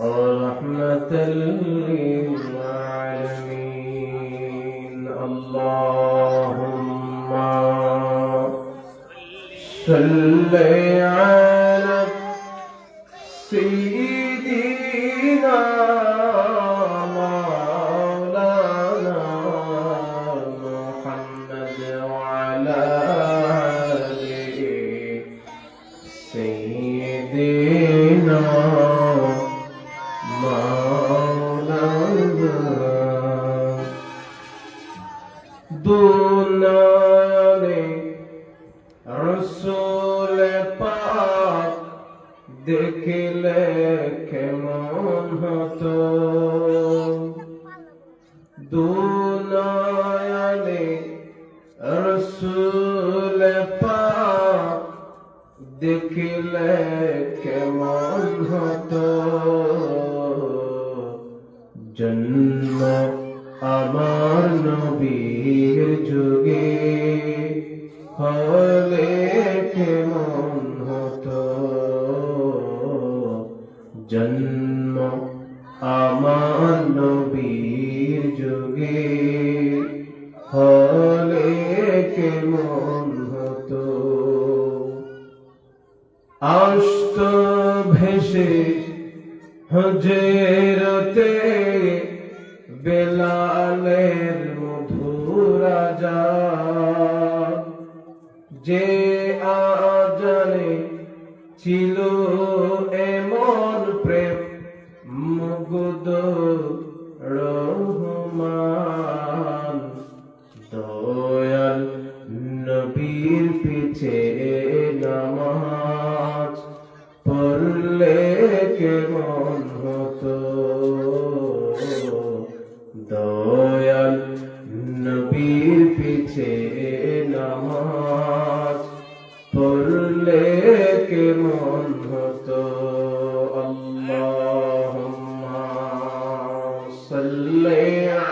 رحمة للعالمين اللهم صل على سيدنا مولانا محمد وعلى آله سيدنا দুনিয়াতে রসূল পাক দেখিলে কেমন হতো দুনিয়াতে রসূল পাক দেখিলে কেমন হতো জন্ম আমার নবীর যুগে হলে কেমন হতো জন্ম আমার নবীর যুগে হলে কেমন হতো আস্ত ভেসে হজরতে বেলালের মধুর আজান যে আজানে ছিল এমন প্রেম মুগ্ধ রহমান দয়াল নবীর পিছে নামাজ পড়লে কেমন হতো দয়াল নবীর পিছে নামাজ পড়লে কেমন হতো আল্লাহুম্মা সাল্লি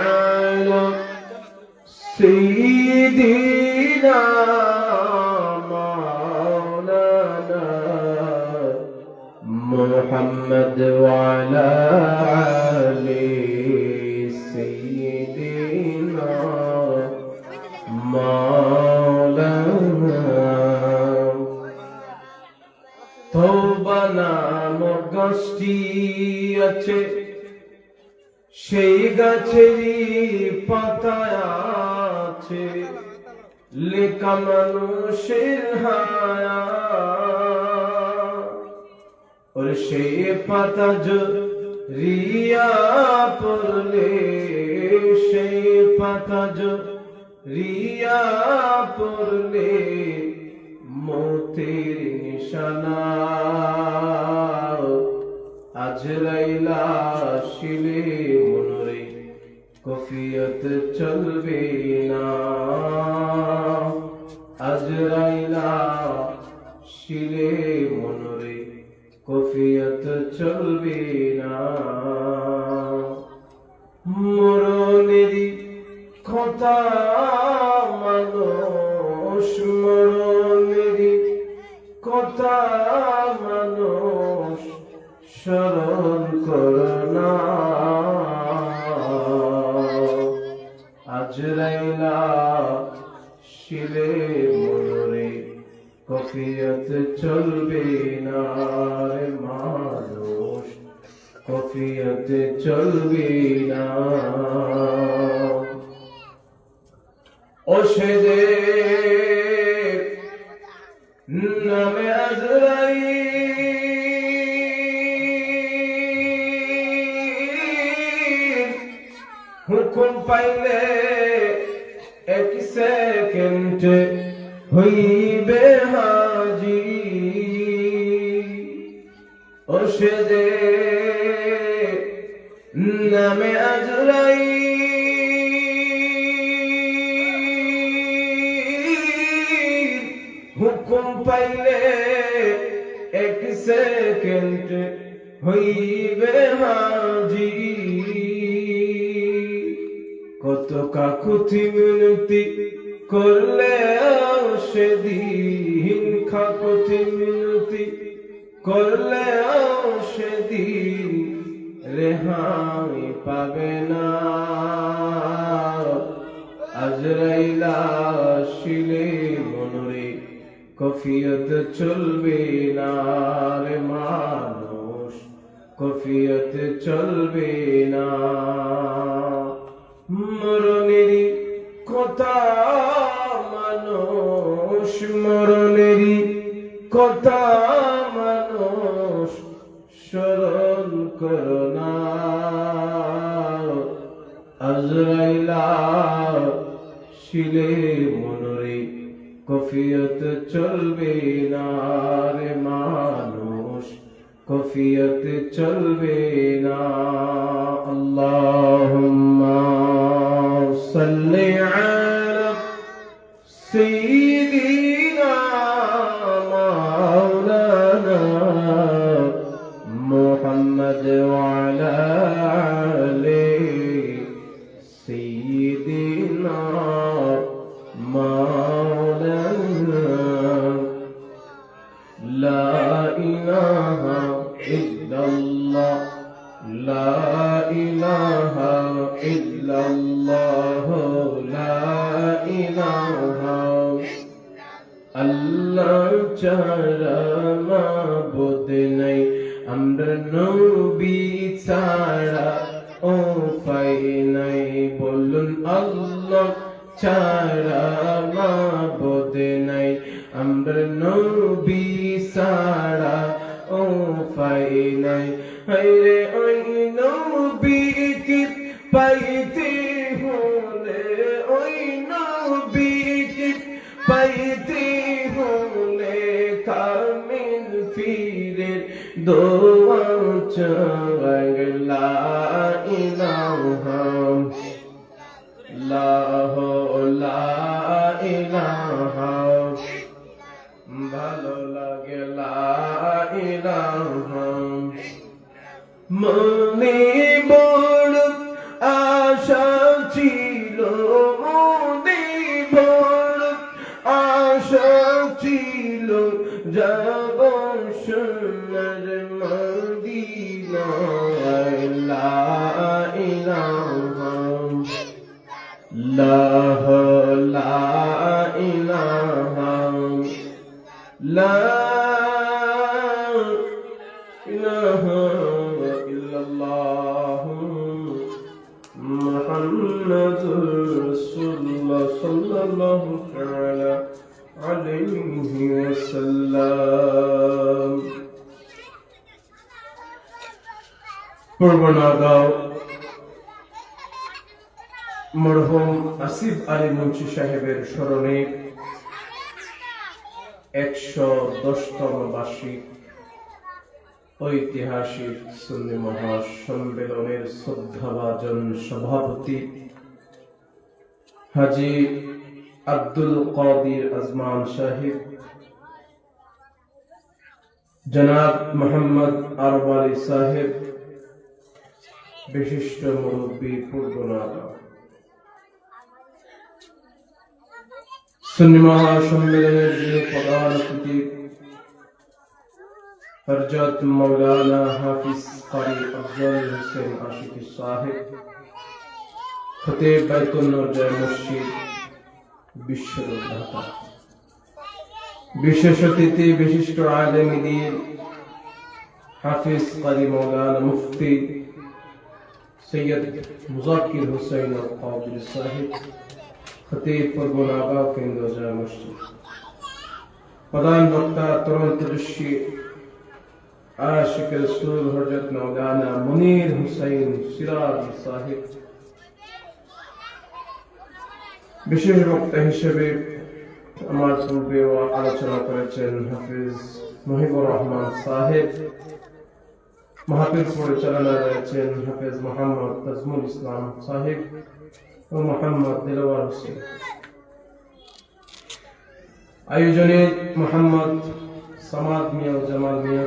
আলা সাইয়্যিদিনা মাওলানা মুহাম্মদ ওয়া আলা আলি سيدنا مولانا তওবা নামক গাছটি আছে সেই গাছেরই পাতায় আছে লেখা মানুষের হায়াত और সেই পাতা রিয়া পড়লে সেই পাতা রিয়া পড়লে মৌতের নিশানা আজরাইলা শিলে মনরে কফিয়ত চলবে না আজরাইলা শিলে মনরে কফিয়ত চলবে না মরণেরই কথা মানুষ মরণেরই কথা মানুষ স্মরণ করোনা আজরাইলা শিলে মনরে কফিয়ত চলবে না রে মানুষ কফিয়ত চলবে না ও সে যে নামে আজরাইল হুকুম পাইলে এক সেকেন্ডে হইবে হাজির ও সে যে নামে আজরাইল হুকুম পাইলে এক সেকেন্ড হইবে হাজির কত কাকুতি মিনতি করলে সেদিন ভিক্ষা পুঁথি মিনতি করলেও সেদিন রেহাই পাবে না। আজরাইল আসিলে মনরে কফিয়ত চলবে না রে মানুষ, কফিয়ত চলবে না। মরণেরই কথা মানুষ, মরণেরই কথা মানুষ স্মরণ করো না। আজরাইল আসিলে মনরে কফিয়ত চলবে না রে মানুষ, কফিয়ত চলবে না। আল্লাহুম্মা সাল্লি আলা সাইয়্যিদিনা মাওলানা মুহাম্মদ ওয়া আলা আলি সাইয়্যিদিনা মাওলানা। লা ইলাহা ইল্লাল্লাহ, লা ইলাহা ইল্লাল্লাহ, লা ইলাহা আল্লাহ ছাড়া মাবুদ নাই, আমরা নবী ছাড়া উপায় নাই। বলুন আল্লাহ ছাড়া মাবুদ নাই, আমরা নবী ছাড়া উপায় নাই। হায়রে ওই নবীকে পাইতে হলে, ওই নবীকে পাইতে হলে কামিল ফিরের দোয়া চাই। লা ইলাহা লা ইলাহা ভালো লাগে লা ইলাহা। মনে বড় আশা ছিল, মনে বড় আশা ছিল, যাব সোনার মদিনায়। লা ইলাহা লা ইলাহা লা ইলাহা ইল্লাল্লাহ মুহাম্মাদুর রাসূলুল্লাহ সাল্লাল্লাহু তাআলা আলাইহি ওয়াসাল্লাম। পূর্বনাগাঁও মরহুম আসিফ আলী মুন্সি সাহেবের স্মরণে 110তম বার্ষিক ঐতিহাসিক সুন্নি মহাসম্মেলনের শ্রদ্ধাভাজন সভাপতি হাজী আব্দুল কাদির আজমান সাহেব, জনাব মোহাম্মদ আরব আলী সাহেব, বিশিষ্ট মুরব্বী পূর্বনাগাঁও। সুন্নি মহাসম্মেলনের যিনি প্রধান অতিথি হযরত মাওলানা হাফিজ কারি আফজল হোসেন আশিকি সাহেব, খতিব বাইতুল নূর জামে মসজিদ বিশ্বরোড ঢাকা। বিশেষ অতিথি বিশিষ্ট আলেম দ্বীন হাফিজ কারি মাওলানা মুফতি সৈয়দ মুজাক্কির হোসেন আল কাদরি সাহেব, খতিব পূর্বনাগাঁও কেন্দ্র জামে মসজিদ। প্রধান বক্তা তরুণ তেজস্বী আশিক রাসূল হযরত মাওলানা মুনীর হুসাইন সিরাজি সাহেব। বিশেষ বক্তা হিসেবে আমার পূর্বে আলোচনা করেছেন হাফিজ মহিবুর রহমান সাহেব। মাহফিল পরিচালনা রয়েছেন হাফিজ মোহাম্মদ তাজমুল ইসলাম সাহেব ও মোহাম্মদ দিলওয়ার হোসেন। আয়োজনে মোহাম্মদ সামাদ মিয়া ও জামাল মিয়া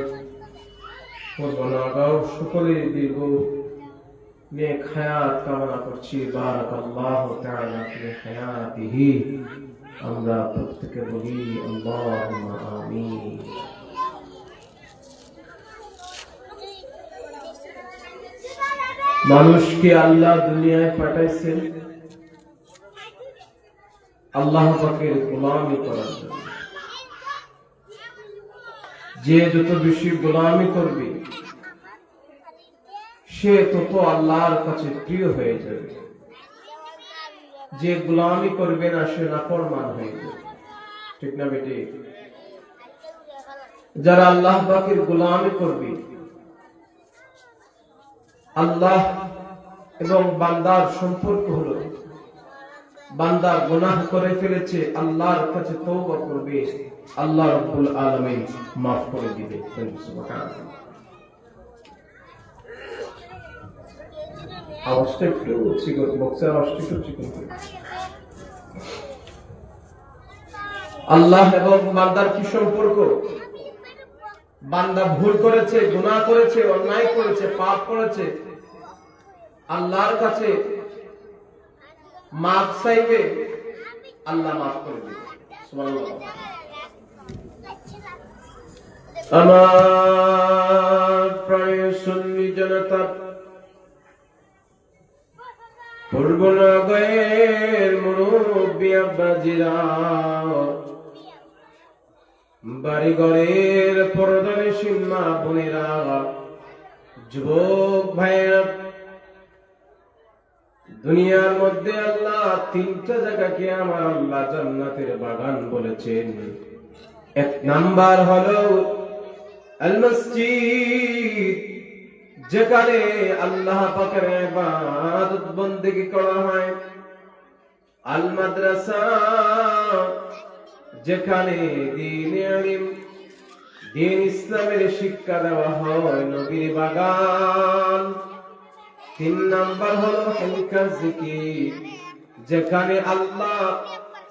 পূর্বনাগাঁও সকলে দীর্ঘ নেক হায়াত কামনা করছি। বারাকাল্লাহু তাআলা ফি হায়াতিহি। আমরা প্রত্যেকে বলি আল্লাহুম্মা আমিন। মানুষকে আল্লাহ দুনিয়ায় পাঠাইছেন আল্লাহ পাকের গোলামি করার জন্য। যে যত বেশি গোলামি করবে সে তত আল্লাহর কাছে প্রিয় হয়ে যাবে। যে গোলামি করবে না সে নাফরমান হয়ে যাবে। ঠিক না বেটি? যারা আল্লাহ পাকের গোলামি করবে, আল্লাহ এবং বান্দার সম্পর্ক হলো বান্দা গুনাহ করে ফেলেছে, আল্লাহর কাছে তওবা করবে, আল্লাহ রাব্বুল আলামিন মাফ করে দিবে। সুবহানাল্লাহ। আওয়াজটা একটু চিকন, বক্সের আওয়াজটা একটু চিকন করে। আল্লাহ এবং বান্দার কি সম্পর্ক? বান্দা ভুল করেছে, গুনাহ করেছে, অন্যায় করেছে, পাপ করেছে, আল্লাহর কাছে মাফ চাইবে, আল্লাহ মাফ করে দিবে। সুবহানাল্লাহ। আমার প্রিয় সুন্নি জনতা, পূর্বনগরের মুরব্বী আব্বাজিরা, বাড়িঘরের পর্দানিশীন মা বোনেরা, যুবক ভাইয়েরা, দুনিয়ার মধ্যে আল্লাহ তিনটা জায়গাকে আমার আল্লাহ জান্নাতের বাগান বলেছেন। এক নাম্বার হলো আল মসজিদ, যেখানে আল্লাহ পাকের ইবাদত বন্দেগী করা হয়। আল মাদ্রাসা, যেখানে দ্বীন ইলম, দ্বীন ইসলামের শিক্ষা দেওয়া হয়। নবীর বাগান। তিন নাম্বার হলো হালকা জিকির, যেখানে আল্লাহ,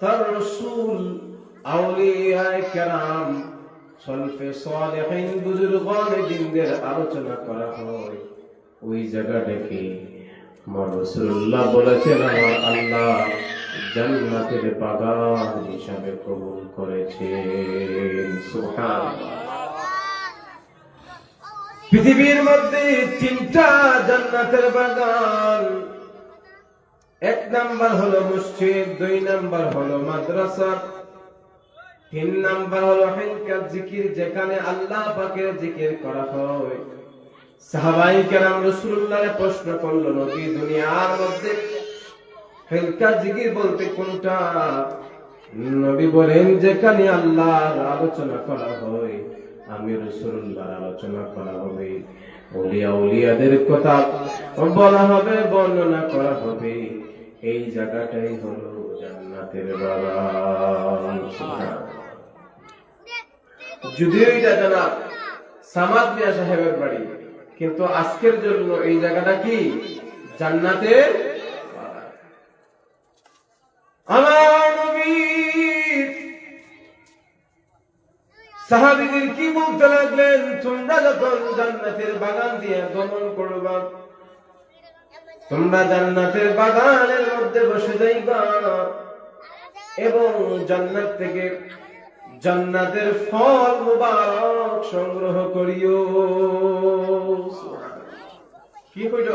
তার রাসূল, আউলিয়ায়ে কেরাম, সলফে সালেহিন, বুজুর্গানে দ্বীনের আলোচনা করা হয়। ওই জায়গাটাকে আমার রাসূলুল্লাহ বলেছেন আমার আল্লাহ জান্নাতের বাগান হিসাবে কবুল করেছেন। সুবহানাল্লাহ। পৃথিবীর মধ্যে তিনটা জান্নাতের বাগান। এক নাম্বার হলো মসজিদ, দুই নাম্বার হলো মাদ্রাসা, তিন নাম্বার হলো হালকা জিকির, যেখানে আল্লাহ পাকের জিকির করা হয়। সাহাবায়ে কেরাম রাসূলুল্লাহকে প্রশ্ন করল, নবী দুনিয়ার মধ্যে হালকা জিকির বলতে কোনটা? নবী বলেন, যেখানে আল্লাহর আলোচনা করা হয়, আমি রাসূলুল্লাহর আলোচনা করা হবে, ওলিয়া উলিয়াদের কথা বলা হবে, বর্ণনা করা হবে। এই জায়গাটাই হলো জান্নাতের বাগান। যদিও এটা জানাব সামাদ মিয়া সাহেবের বাড়ি, কিন্তু আজকের জন্য এই জায়গাটা কি জান্নাতের বাগান। আমার নবী সাহাবীদের কি বলতে লাগলেন? তোমরা যখন জান্নাতের বাগান দিয়ে গমন করবা, তোমরা জান্নাতের বাগানের মধ্যে বসে যাইবা এবং জান্নাত থেকে জান্নাতের ফল মুবারক সংগ্রহ করিও। কি কইল?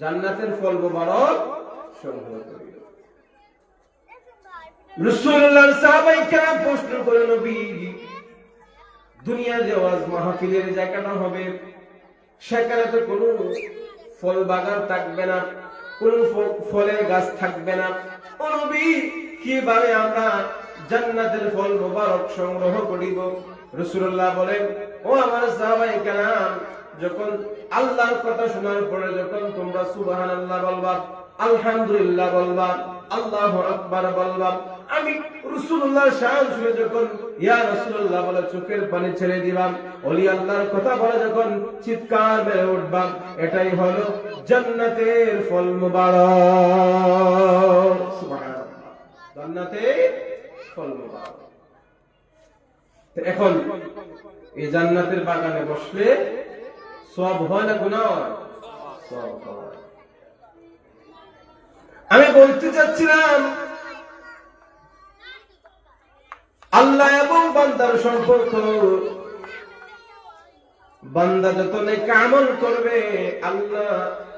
জান্নাতের ফল মুবারক সংগ্রহ করিও। রাসূলুল্লাহ সাহাবায়ে কেরাম প্রশ্ন করে, নবী দুনিয়ার যে ওয়াজ মাহফিলের জায়গাটা হবে, সেখানে তো কোনো ফল বাগান থাকবে না, কোনো ফলের গাছ থাকবে না। ও নবী, কিভাবে আমরা জান্নাতের ফল মুবারক সংগ্রহ করিব? রাসূলুল্লাহ বলেন, ও আমার সাহাবায়ে কেরাম, যখন আল্লাহর কথা শোনার পরে যখন তোমরা সুবহানাল্লাহ বলবা, আলহামদুলিল্লাহ বলবা, আল্লাহু আকবার বলবা, আমি রাসূলুল্লাহর শান শুনে যখন ইয়া রাসূলুল্লাহ বলে চোখের পানি ছেড়ে দিবা, ওলি আল্লাহর কথা বলে যখন চিৎকার মেরে উঠবা, এটাই হলো জান্নাতের ফল মুবারক। সুবহানাল্লাহ, জান্নাতের ফল মুবারক। এখন এই জান্নাতের বাগানে বসলে সওয়াব হয় না গুনাহ হয়? সওয়াব হয়। আমি বলতে চাচ্ছিলাম আল্লাহ এবং বান্দার সম্পর্ক, বান্দা যত নেক আমল করবে আল্লাহ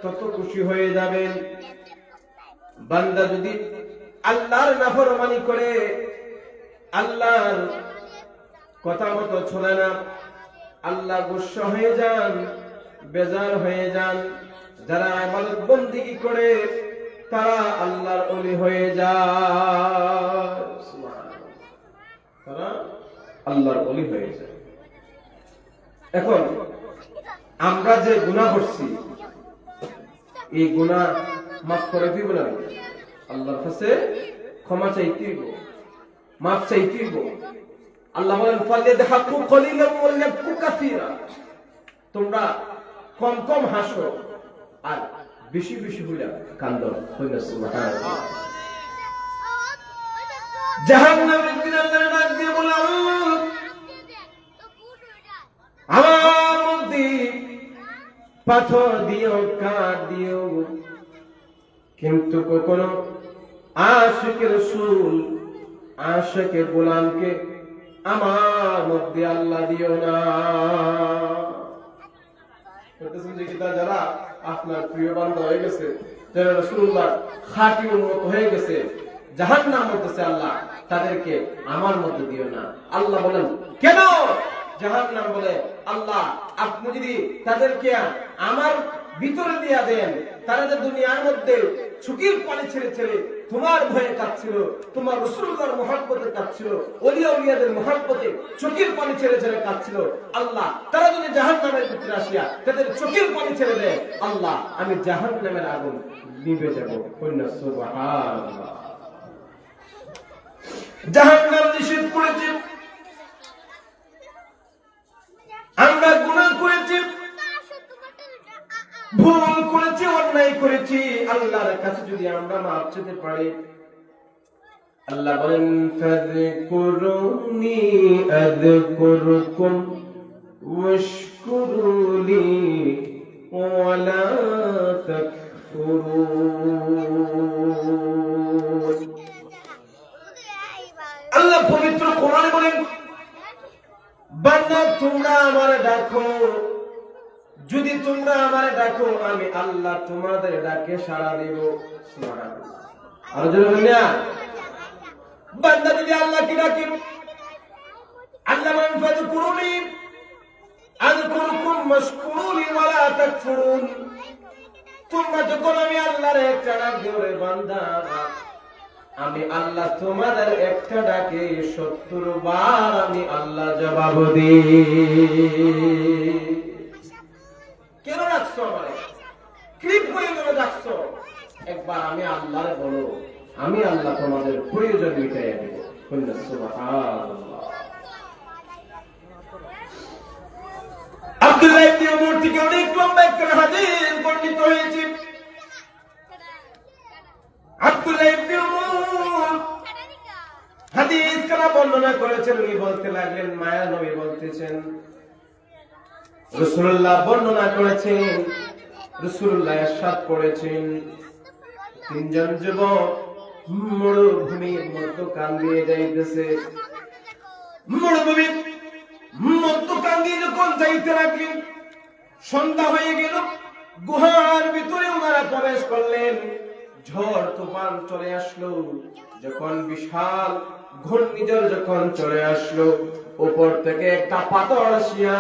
তত খুশি হয়ে যাবেন। বান্দা যদি আল্লাহর নাফরমানি করে, আল্লাহর কথা মতো চলে না, আল্লাহ গুসা হয়ে যান, বেজার হয়ে যান। যারা ইবাদত বন্দেগী করে তারা আল্লাহর ওলি হয়ে যায়, তারা আল্লাহর ওলি হয়ে যায়। এখন আমরা যে গুনাহ করছি, এই গুনাহ মাফ করে দিব না, আল্লাহর কাছে ক্ষমা চাইতে দিব, মাফ চাইতে দিব। আল্লাহ বলেন ফালিয়াদহাকু কলিলান ওয়া লিয়াবকু কাসীরা, তোমরা কম কম হাসো আর বেশি বেশি হইলা কান্দো। সুবহানাল্লাহ। জাহান্নামের কিনারে ডাক দিয়ে বলে, আমার মধ্যে পাথর দিও, কাঠ দিও, কিন্তু কখনো আশিকের রাসূল, আশিকের গোলামকে আমার মধ্যে আল্লাহ দিও না। যারা আপনার প্রিয় বান্দা হয়ে গেছে, যারা রাসূলুল্লাহ খাঁটি উম্মত হয়ে গেছে, জাহান্নাম বলতেছে আল্লাহ তাদেরকে আমার মধ্যে দিও না। আল্লাহ বলেন কেন? জাহান্নাম বলে আল্লাহ আপনি যদি তাদেরকে আমার ভিতরে দিয়া দেন, তারা যে দুনিয়ার মধ্যে চোখের পানি ছেড়ে ছেড়ে তোমার ভয়ে কাঁদছিল, তোমার রাসূলুল্লাহর মহব্বতে কাঁদছিল, ওলিয়া উলিয়াদের মহব্বতে চোখের পানি ছেড়ে ছেড়ে কাঁদছিল, আল্লাহ তারা যদি জাহান্নামের ভিতরে আসিয়া তাদের চোখের পানি ছেড়ে দেয়, আল্লাহ আমি জাহান্নামের আগুন নিভে যাব। সুবহানাল্লাহ। জাহান্নাম নিষেধ করেছে, আমরা গুনাহ করেছি, ভুল করেছি, অন্যায় করেছি, আল্লাহর কাছে যদি আমরা মাফ চাইতে পারি, আল্লাহ বলেন ফাযকুরুনি আযকুরকুম ওয়াশকুরুলি ওয়ালা তাকফুরুন। আল্লাহ পবিত্র কোরআনে বলেন, বান্দা তোমরা আমারে ডাকো, যদি তোমরা আমারে ডাকো আমি আল্লাহ তোমাদের ডাকে সাড়া দেব। সুবহানাল্লাহ। আর জোরে বলেন না, বান্দা যদি আল্লাহকে ডাকে, আল্লাহ বলেন ফাযকুরুনি আযকুরকুম ওয়াশকুরুলি ওয়ালা তাকফুরুন। তোমরা যখন আমি আল্লাহর একটা ডাক দিও রে বান্দা, আমি আল্লাহ তোমাদের একটা ডাকে 70 বার আমি আল্লাহ জবাব দিই। কেন ডাকছো আমারে? কি প্রয়োজনে ডাকছো? একবার আমি আল্লাহরে বলো, আমি আল্লাহ তোমাদের প্রয়োজন মিটাইয়া দেব। সুবহানাল্লাহ। আব্দুল্লাহ ইবনে উমর থেকে অনেক লম্বা একটা হাদিস বর্ণিত হয়েছে। আব্দুল্লাহ ইবনে উমর হাদিস কালা বর্ণনা করেছেন, উনি বলতে লাগলেন, মায়া নবী বলতেছেন, রাসূলুল্লাহ বর্ণনা করেছেন, রাসূলুল্লাহ ইরশাদ করেছেন, তিনজন যুবক মরুভূমির মধ্যখান দিয়ে যাইতেছে। মরুভূমির মধ্যখান দিয়ে যখন যাইতে লাগলেন, সন্ধ্যা হয়ে গেল, গুহার ভিতরে ওনারা প্রবেশ করলেন। ঝড় তুফান চলে আসলো, যখন বিশাল ঘূর্ণিঝড় যখন চলে আসলো, উপর থেকে একটা পাথর আসিয়া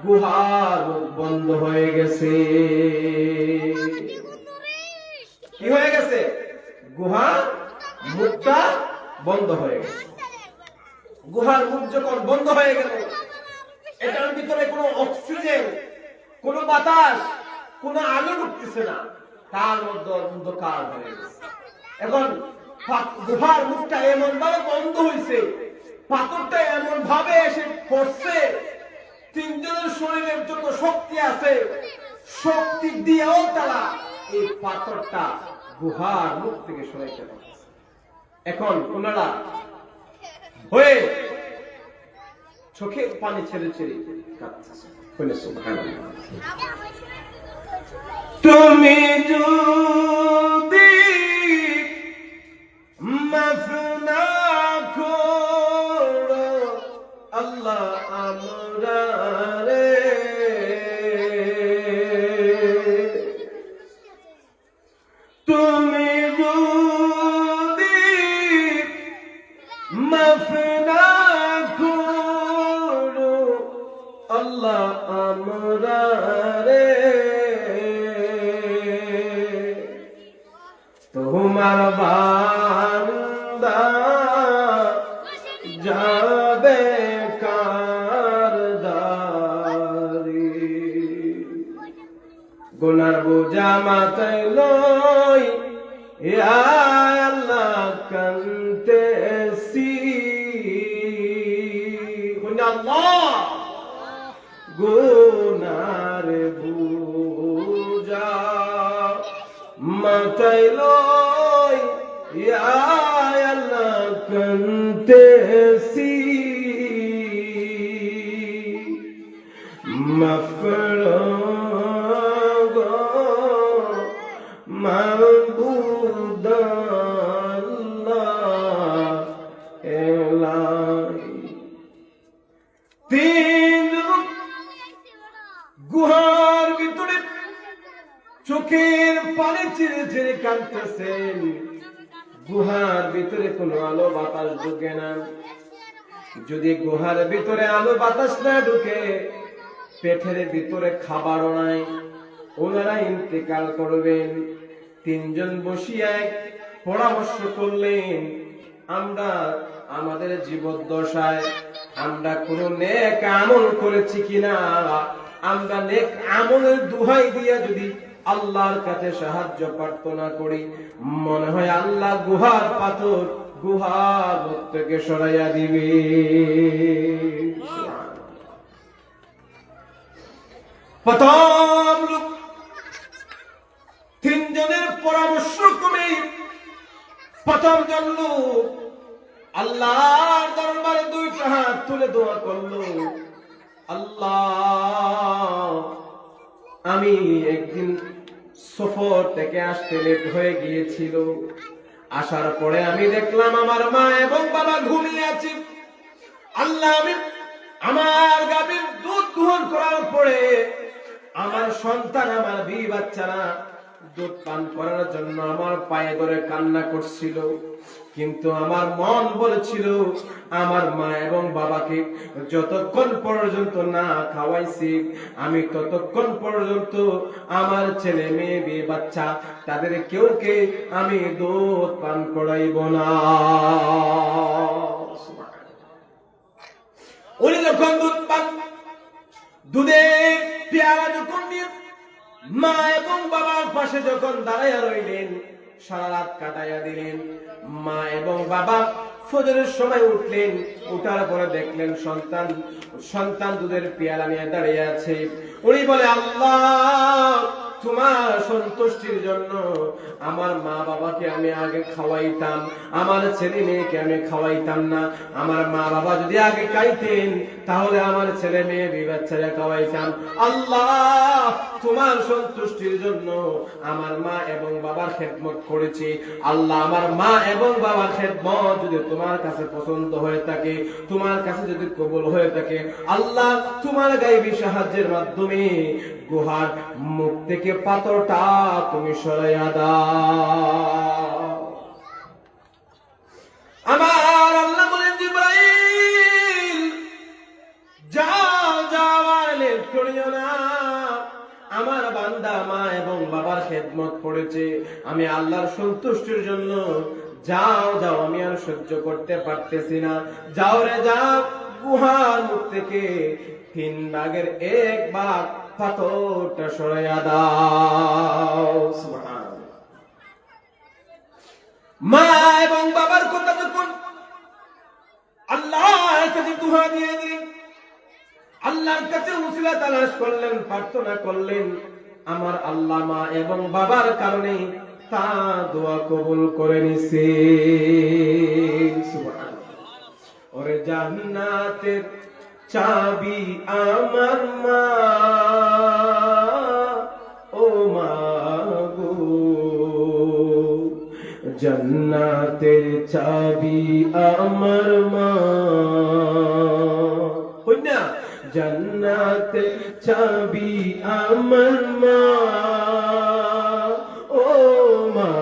গুহার মুখ বন্ধ হয়ে গেছে। কি হয়ে গেছে? গুহার মুখটা বন্ধ হয়ে গেছে। গুহার মুখ যখন বন্ধ হয়ে গেল, এটার ভিতরে কোনো অক্সিজেন, কোনো বাতাস, কোনো আলো ঢুকতেছে না, তার মধ্যে অন্ধকার হয়ে গেছে। এখন গুহার মুখটা এমন ভাবে বন্ধ হয়েছে, পাথরটা এমন ভাবে এসে পড়ছে, তিনজনের শরীরের যত শক্তি আছে, শক্তি দিয়েও তারা এই পাথরটা গুহার মুখ থেকে সরাইতে পারছে। এখন ওনারা হয়ে চোখে পানি ছেড়ে ছেড়ে কাঁদতেছে। সুবহানাল্লাহ। তুমি যদি মাফ না করো আমরা রে তুমি যদি মাফ না করো আল্লাহ আমরা রে তোমার বান্দা যাবে কারদারি গুনার বোঝা মাথায় লই ইয়া আল্লাহ কান্তেছি আল্লাহ গুনার বোঝা মাথায় লই ইয়া আল্লাহ কান্তেছি মাফ করো গো মাবুদ আল্লাহ এলাহি তিন গুহার ভিতরে চোখের পানি ছেড়ে ছেড়ে কাঁদতেছেন গুহার ভিতরে কোনো আলো বাতাস ঢুকে না যদি গুহার ভিতরে আলো বাতাস না ঢুকে পেটের ভিতরে খাবারও নাই ওনারা ইন্তেকাল করবেন তিনজন বসিয়া পরামর্শ করলেন আমরা আমাদের জীবদ্দশায় আমরা কোনো নেক আমল করেছি কিনা আমরা নেক আমলের দোহাই দিয়া যদি আল্লাহর কাছে সাহায্য প্রার্থনা করি মনে হয় আল্লাহ গুহার পাথর গুহার থেকে সরাইয়া দিবে প্রথম লোক তিনজনের পরামর্শ ক্রমে প্রথম জন লোক আল্লাহর দরবারে দুইটা হাত তুলে দোয়া করলো আল্লাহ আমি একদিন সফর থেকে আসতে লেট হয়ে গিয়েছিল আসার পরে আমি দেখলাম আমার মা এবং বাবা ঘুমিয়ে আছে আল্লাহ আমি আমার গাভীর দুধ গ্রহণ করার পরে আমার সন্তান আমার বিবি বাচ্চারা দুধ পান করার জন্য আমার পায়ে ধরে কান্না করছিল কিন্তু আমার মন বলেছিল আমার মা এবং বাবাকে যতক্ষণ পর্যন্ত না খাওয়াইছি আমি ততক্ষণ পর্যন্ত আমার ছেলে মেয়ে বিয়ে বাচ্চা তাদের কেউকে আমি দুধ পান করাইব না উনি যখন দুধ পান দুধের পেয়ালা যখন নিয়ে মা এবং বাবার পাশে যখন দাঁড়াইয়া রইলেন সারা রাত কাটাইয়া দিলেন মা এবং বাবা ফজরের সময় উঠলেন উঠার পরে দেখলেন সন্তান দুধের পেয়ালা নিয়ে দাঁড়িয়ে আছে উনি বলে আল্লাহ তোমার সন্তুষ্টির জন্য আমার মা বাবাকে আমি আগে খাওয়াইতাম আমার ছেলে মেয়েকে আমি খাওয়াইতাম না আমার মা বাবা যদি আগে খাইতেন তাহলে আমার ছেলে মেয়ে বাচ্চারা খাওয়াইতাম আল্লাহ তোমার সন্তুষ্টির জন্য আমার মা এবং বাবার খেদমত করেছি আল্লাহ আমার মা এবং বাবার খেদমত যদি তোমার কাছে পছন্দ হয়ে থাকে তোমার কাছে যদি কবুল হয়ে থাকে আল্লাহ তোমার গায়েবী সাহায্যের মাধ্যমে গুহার মুখ থেকে পাথরটা তুমি সরাইয়া দাও আমার আল্লাহ বলেন জিবরাইল যাও যাও আর লেট করিও না আমার বান্দা মা এবং বাবার খেদমত করেছে আমি আল্লাহর সন্তুষ্টির জন্য যাও যাও আমি আর সহ্য করতে পারতেছি না যাও রে যাও গুহার মুখ থেকে 3 ভাগের 1 ভাগ পাথরটা সরাইয়া দাও সুবহানাল্লাহ মা এবং বাবার কথা যখন আল্লাহর কাছে দোয়া দিয়ে দিলেন আল্লাহর কাছে উসিলা তালাশ করলেন প্রার্থনা করলেন আমার আল্লাহ মা এবং বাবার কারণে তা দোয়া কবুল করে নিছে সুবহানাল্লাহ ওরে জান্নাতের চাবি আমার মা ও মা গো জান্নাতের চাবি আমার মা কইনা জান্নাতে চাবি আমার মা, ও মা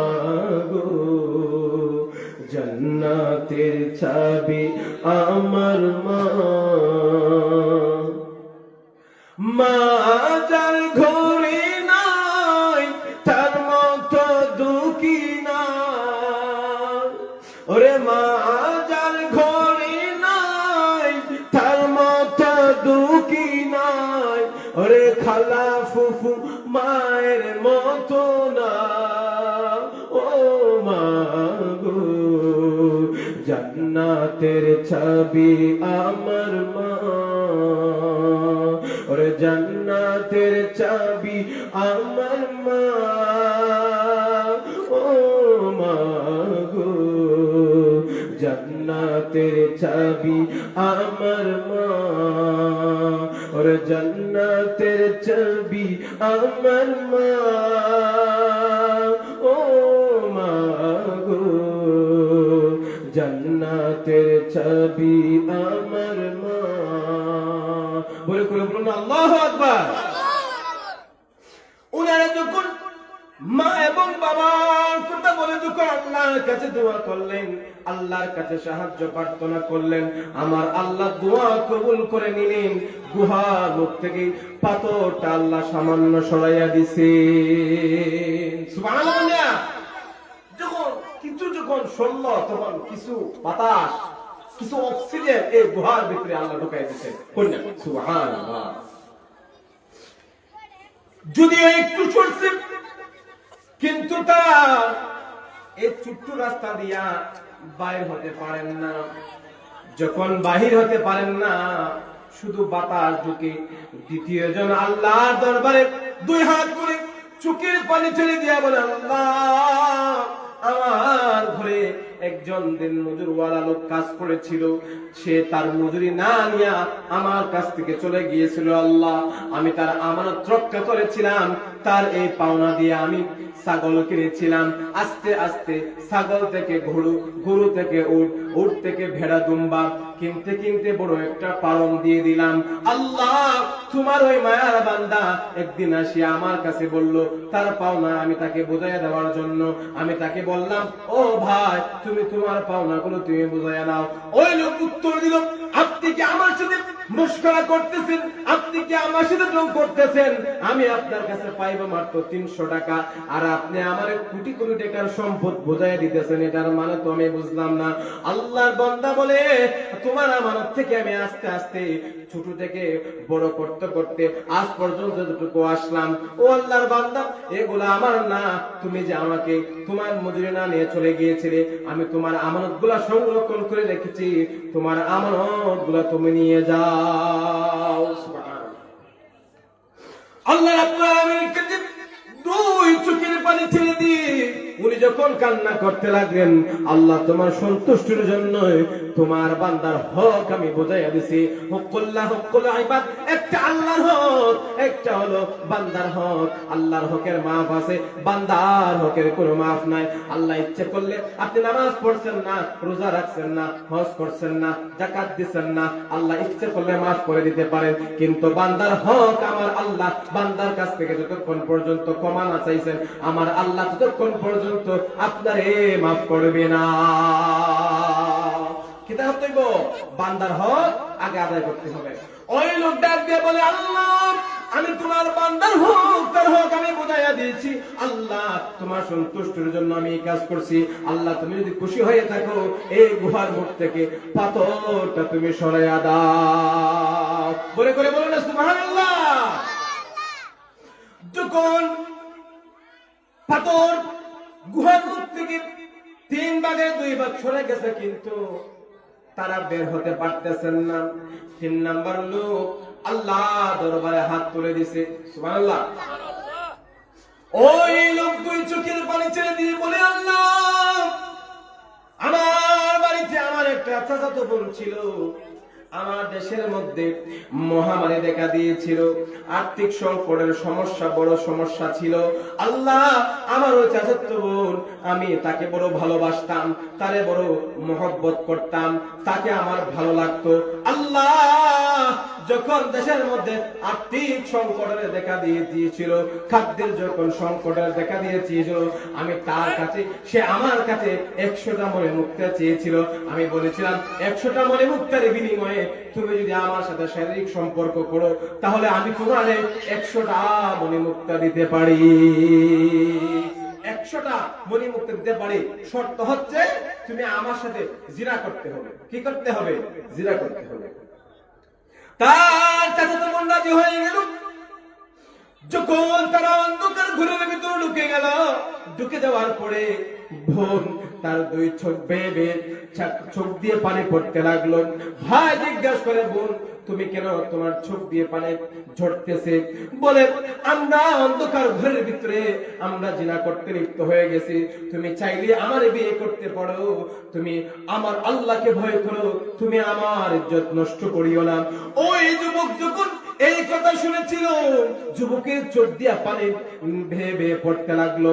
গো জান্নাতের চাবি আমার মা। মা যার ঘরে নাই তার মতো দুঃখী নাই, ওরে মা যার ঘরে নাই তার মতো দুঃখী নাই, ওরে খালা ফুফু মায়ের মতো না, ও মা গো জান্নাতের চাবি আমার মা, ওরে জান্নাতের চাবি আমার মা, ও মা গো জান্নাতের চাবি আমার মা, ওরে জান্নাতের চাবি আমার মা, ও মা গো জান্নাতের চাবি আমার মা। বলে করে বলুন আল্লাহু আকবার। উনারা যখন মা এবং বাবার কথা বলে যখন আল্লাহর কাছে দোয়া করলেন, আল্লাহর কাছে সাহায্য প্রার্থনা করলেন, আমার আল্লাহ দোয়া কবুল করে নিলেন। গুহার মুখ থেকে পাথরটা আল্লাহ সামান্য সরাইয়া দিছে। সুবহানাল্লাহ। যখন শুনল তখন কিছু বাতাস, কিছু অক্সিজেন এই গুহার ভিতরে আল্লাহ ঢুকাই দিয়েছে। সুবহানাল্লাহ। যদিও একটু সরছে, কিন্তু তারা এই ছোট্ট রাস্তা দিয়া বাইর হতে পারেন না। যখন বাহির হতে পারেন না, শুধু বাতাস ঢুকে, দ্বিতীয় জন আল্লাহর দরবারে দুই হাত করে চোখের পানি ছেড়ে দিয়া বলে, আল্লাহ আমার ঘরে একজন দিন মজুরওয়ালা লোক কাজ করেছিল, সে তার মজুরি না নিয়ে আমার কাছ থেকে চলে গিয়েছিল। আল্লাহ আমি তার আমানত রক্ষা করেছিলাম, তার এই পাওনা দিয়ে আমি ছাগল কিনেছিলাম। আস্তে আস্তে ছাগল থেকে গরু, গরু থেকে উট, উট থেকে ভেড়া দুম্বা, কিনতে কিনতে বড় একটা পালন দিয়ে দিলাম। আল্লাহ তোমার ওই মায়ার বান্দা একদিন আসি আমার কাছে বলল তার পাওনা আমি তাকে বুঝাইয়া দেওয়ার জন্য। আমি তাকে বললাম, ও ভাই তুমি তোমার পাওনা গুলো তুমি বুঝাইয়া নাও। ওই লোক উত্তর দিল, আপনি কি আমার সাথে মস্করা করতেছেন? আপনি কি আমার সাথে ঢং করতেছেন? আমি আপনার কাছে পাইব মাত্র 300 টাকা, আর আপনি আমার কোটি কোটি টাকার সম্পদ বোঝাইয়া দিতেছেন, এটার মানে তো আমি বুঝলাম না। আল্লাহর বান্দা বলে, তোমার আমানত থেকে আমি আস্তে আস্তে ছোট থেকে বড় করতে করতে আজ পর্যন্ত যতটুকু আসলাম। ও আল্লাহর বান্দা, এগুলা আমার না, তুমি যে আমাকে তোমার মজুরি না নিয়ে চলে গিয়েছিলে, আমি তোমার আমানত গুলা সংরক্ষণ করে রেখেছি, তোমার আমানত গুলা তুমি নিয়ে যাও। সুবহানাল্লাহ। আল্লাহ রাব্বুল আলামিনের কাছে দুই চোখের পানি ছেড়ে দিয়ে উনি যখন কান্না করতে লাগলেন, আল্লাহ তোমার সন্তুষ্টির জন্য তোমার বান্দার হক আমি বুঝাইয়া দিছি। হকুল্লাহ হকুল ইবাদ, একটা আল্লাহর হক, একটা হলো বান্দার হক। আল্লাহর হকের মাফ আছে, বান্দার হকের কোনো মাফ নাই। আল্লাহ ইচ্ছে করলে আপনি নামাজ পড়ছেন না, রোজা রাখছেন না, হজ করছেন না, যাকাত দিচ্ছেন না, আল্লাহ ইচ্ছে করলে মাফ করে দিতে পারেন। কিন্তু বান্দার হক আমার আল্লাহ বান্দার কাছ থেকে যতক্ষণ পর্যন্ত ক্ষমা না চাইছেন, আমার আল্লাহ ততক্ষণ পর্যন্ত আপনারে মাফ করবে না। কিতা হতে হইব? বান্দার হক আগে আদায় করতে হবে। ওই লোক ডাক দিয়ে বলে, আল্লাহ আমি তোমার বান্দার হক, তার হক আমি বুঝাইয়া দিয়েছি। আল্লাহ তোমার সন্তুষ্টির জন্য আমি এই কাজ করছি। আল্লাহ তুমি যদি খুশি হয়ে থাকো, এই গুহার মুখ থেকে পাথরটা তুমি সরাইয়া দাও। বলে করে বলো না সুবহানাল্লাহ। যখন পাথর গুহার মুখ থেকে 3 ভাগের 2 ভাগ সরে গেছে, কিন্তু তারা বের হতে পারতেছেন না। 3 নাম্বার লোক আল্লাহ দরবারে হাত তুলে দিছে। সুবহানাল্লাহ। ওই লোক 2 চোখের পানি ছেড়ে দিয়ে বলে, আল্লাহ আমার বাড়িতে আমার একটা চাচাতো বোন ছিল, আমার দেশের মধ্যে মহামারী দেখা দিয়েছিল, আর্থিক সংকটের সমস্যা, বড় সমস্যা ছিল। আল্লাহ, আমার ওই চাচাতো বোন, আমি তাকে বড় ভালোবাসতাম, তারে বড় মহব্বত করতাম, তাকে আমার ভালো লাগতো। আল্লাহ, যখন দেশের মধ্যে আর্থিক সংকটের দেখা দিয়েছিল, খাদ্যের যখন সংকটের দেখা দিয়েছিল, আমি তার কাছে, সে আমার কাছে 100টা মনে মুক্তা চেয়েছিল। আমি বলেছিলাম 100টা মনে মুক্তার বিনিময়ে তুমি যদি আমার সাথে শারীরিক সম্পর্ক করো, তাহলে আমি তোমারে 100টা মনে মুক্তা দিতে পারি। 100টা মনে মুক্তা দিতে পারি, শর্ত হচ্ছে তুমি আমার সাথে জিনা করতে হবে। কি করতে হবে? জিনা করতে হবে। তার চাচাতো বোন রাজি হয়ে গেল। যখন তারা অন্ধকার ঘরের ভিতরে ঢুকে গেল, ঢুকে যাওয়ার পরে বোন তার দুই চোখ বেয়ে চোখ দিয়ে পানি পড়তে লাগলো। ভাই জিজ্ঞাসা করে, বোন তুমি কেন তোমার চোখ দিয়ে পানি ঝরতেছে? বলে, আমরা অন্ধকার ঘরের ভিতরে আমরা জিনা করতে লিপ্ত হয়ে গেছি। তুমি চাইলে আমার বিয়ে করতে পারো, তুমি আমার আল্লাহকে ভয় করো, তুমি আমার ইজ্জত নষ্ট করিও না। ওই যুবক যখন এই কথা শুনেছিল, যুবকের চোখ দিয়ে পানি ভেয়ে ভেয়ে পড়তে লাগলো।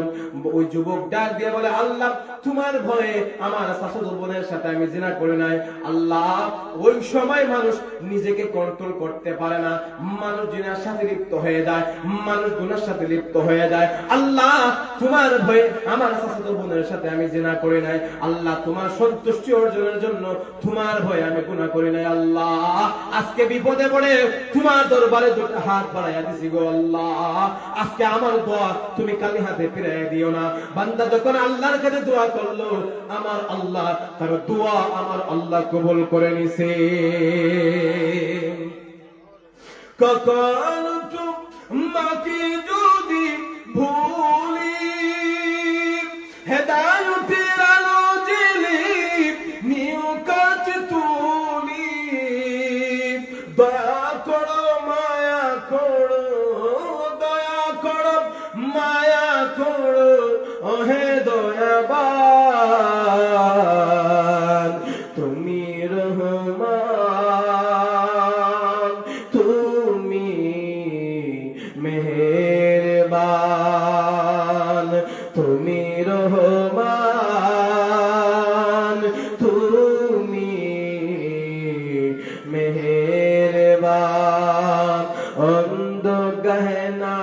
ওই যুবক ডাক দিয়ে বলে, আল্লাহ, তোমার ভয়ে আমার চাচাতো বোনের সাথে আমি জিনা করি নাই। আল্লাহ, ওই সময় মানুষ নিজেকে কন্ট্রোল করতে পারে না, মানুষ জিনার সাথে লিপ্ত হয়ে যায়, মানুষ গুনার সাথে লিপ্ত হয়ে যায়। আল্লাহ, তোমার ভয়ে আমার চাচাতো বোনের সাথে আমি জিনা করি নাই। আল্লাহ, তোমার সন্তুষ্টি অর্জনের জন্য তোমার ভয়ে আমি গুনাহ করি নাই। আল্লাহ, আজকে বিপদে পড়ে তোমার দরবারে দুটো হাত বাড়াইয়া দিছি গো আল্লাহ, আজকে আমার দোয়া তুমি খালি হাতে ফিরাইয়া দিও না। বান্দা যখন আল্লাহর কাছে দোয়া করলো, আমার আল্লাহ তার দোয়া আমার আল্লাহ কবুল করে নিছে। কখন তোমাকে যদি ভুলি, হেদায়েতের আলো জ্বেলে নিও কাছে তুলি, দয়া করো মায়া করো, দয়া করো মায়া করো, ওহে দয়াবান তুমি রহমান, তুমি মেহেরবান, তুমি রহমান, তুমি মেহেরবান। অন্ধ গহনা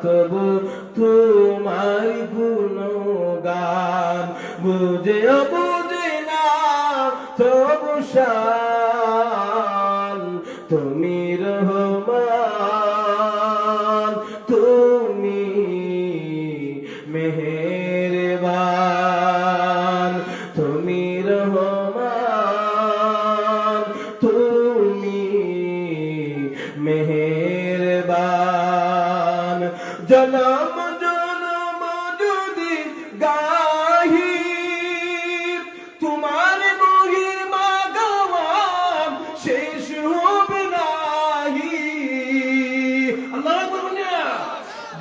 তবু তোমার গুণগান, বুঝে বুঝে না তবু শান, তুমি রহমান, তুমি মেহেরবান, তুমি রহমান, তুমি মেহেরবান। জনম জনম যদি গাহি তোমার মহিমা গাওয়া শেষ হবে নাহি। আল্লাহ বলুন,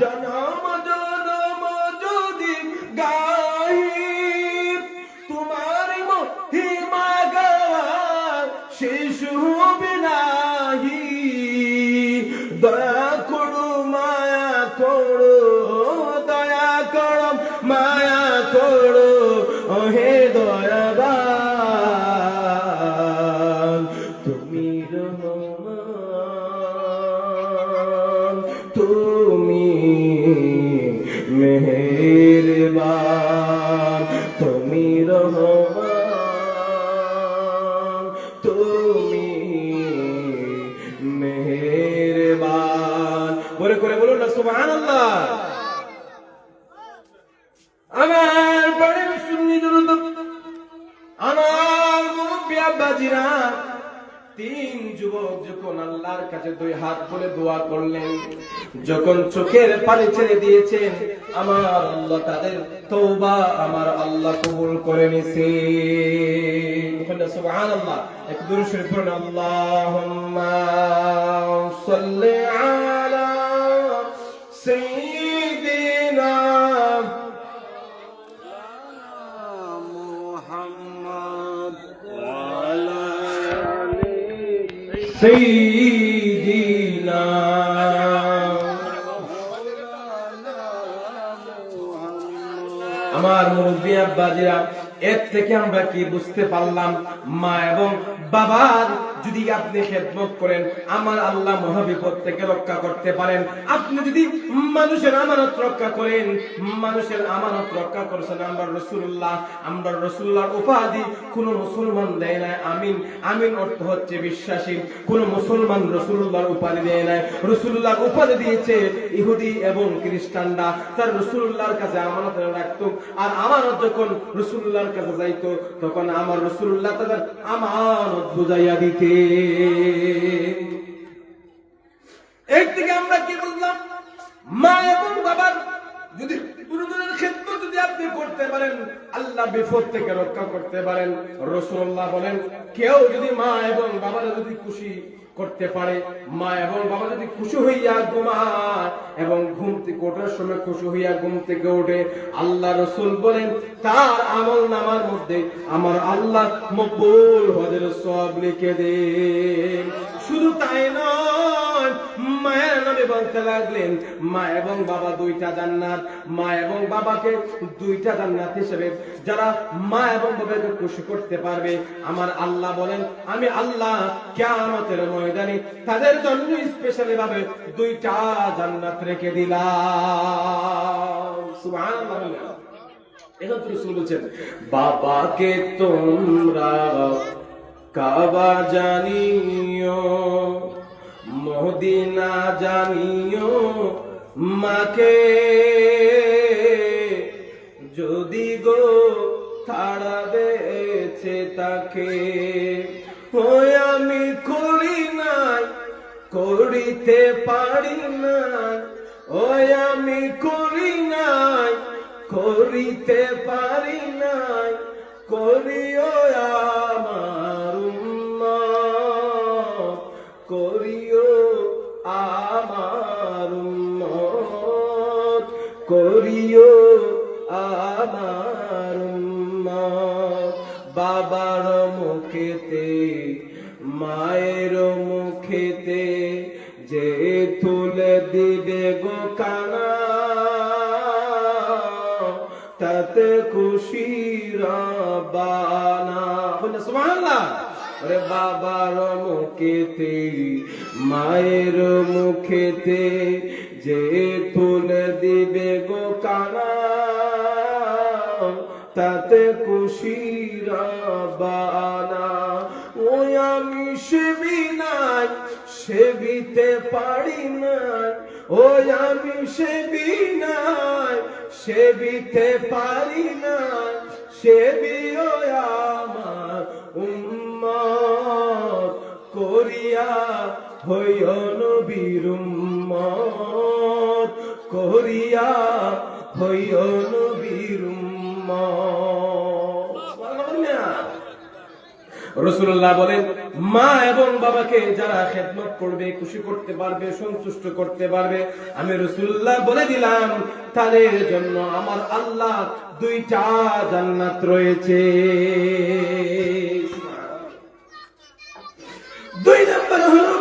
জনম জনম যদি গাহি তোমার মহিমা গাওয়া শেষ হবে নাহি। দয়া করো মায়া করো, দয়া করো মায়া করো, ওহে দয়াবান তুমি রহমান, তুমি মেহেরবান, তুমি রহমান, তুমি মেহেরবান। বলে করে বলুন না সুবহানাল্লাহ। আমার বড় সুন্নি দুরুদ, আমার মুরব্বি আব্বাজিরা, 3 যুবক যখন আল্লাহর কাছে 2 হাত তুলে দোয়া করলেন, যখন চোখের পানি ছেড়ে দিয়েছেন, আমার আল্লাহ তাদের তওবা আমার আল্লাহ কবুল করে নিছে। সুবহানাল্লাহ। এক দুরূদ শরীফ পড়ুন, আল্লাহুম্মা সাল্লি আলা সাইয়্যিদিনা মুহাম্মদ ওয়া আলা আলি সাইয়্যিদিনা। আমার মুরব্বি আব্বাজিরা, এর থেকে আমরা কি বুঝতে পারলাম? মা এবং বাবার যদি আপনি খেদমত করেন, আমার আল্লাহ মহাবিপদ থেকে রক্ষা করতে পারেন। আপনি যদি মানুষের আমানত রক্ষা করেন, মানুষের আমানত রক্ষা করছেন আমরা রাসূলুল্লাহর উপাধি কোন মুসলমান দেয় নাই। আমিন, আমিন অর্থ হচ্ছে বিশ্বাসী। কোন মুসলমান রাসূলুল্লাহর উপাধি দেয় নাই। রাসূলুল্লাহর উপাধি দিয়েছে ইহুদি এবং খ্রিস্টানরা। তার রাসূলুল্লাহর কাছে আমানত রাখতো, আর আমানত যখন রাসূলুল্লাহর কাছে যাইতো, তখন আমার রাসূলুল্লাহ তাদের আমানত বুঝাইয়া দিতে। এর থেকে আমরা কি বুঝলাম? মা এবং বাবার যদি গুরুজনের খেদমত যদি আপনি করতে পারেন, আল্লাহ বিপদ থেকে রক্ষা করতে পারেন। রাসূলুল্লাহ বলেন, কেউ যদি মা এবং বাবার যদি খুশি করতে পারে, মা এবং বাবা যদি খুশি হইয়া ঘুমায় এবং ঘুম থেকে ওঠার সময় খুশি হইয়া ঘুম থেকে ওঠে, আল্লাহ রাসূল বলেন তার আমল নামার মধ্যে আমার আল্লাহ মকবুল হজের সওয়াব লিখে দেন। শুধু তাই নয়, মায়ের নবী বলতে লাগলেন, মা এবং বাবা দুইটা জান্নাত। মা এবং বাবাকে দুইটা জান্নাত হিসেবে যারা মা এবং বাবাকে খুশি করতে পারবে, আমার আল্লাহ বলেন আমি আল্লাহ কিয়ামতের ময়দানে তাদের জন্য স্পেশালি ভাবে দুইটা জান্নাত রেখে দিলাম। সুবহানাল্লাহ। এখন রাসূল বলেন, বাবাকে তোমরা কাবা জানিও, মদিনা জানিও, মাকে যদি গো তারা বেছে তাকে। ওই আমি করি নাই, করিতে পারি না, ওই আমি করি নাই, করিতে পারি নাই, করিও আমার উম্মত, করিও আমার উম্মত, করিও আমার উম্মত। বাবার মুখেতে মায়ের মুখেতে যে তুলে দিবে গো কানা, তাতে খুশি রব্বানা। সুবহানাল্লাহ। ওরে বাবার মুখেতে মায়ের মুখেতে যে তুলে দিবে গো কানা, তাতে খুশি রব্বানা। ওই আমি সেবি নাই, সেবিতে পারি না, ওই আমি সেবি নাই, সেবিতে পারি না, সেবিও আমার উম্মত, করিয়া হইও নবীর উম্মত, করিয়া হইও নবীর উম্মত। রাসূলুল্লাহ বলেন, মা এবং বাবাকে যারা খেদমত করবে, খুশি করতে পারবে, সন্তুষ্ট করতে পারবে, আমি রাসূলুল্লাহ বলে দিলাম তাদের জন্য আমার আল্লাহ দুইটা জান্নাত রয়েছে। দুই নম্বর হলো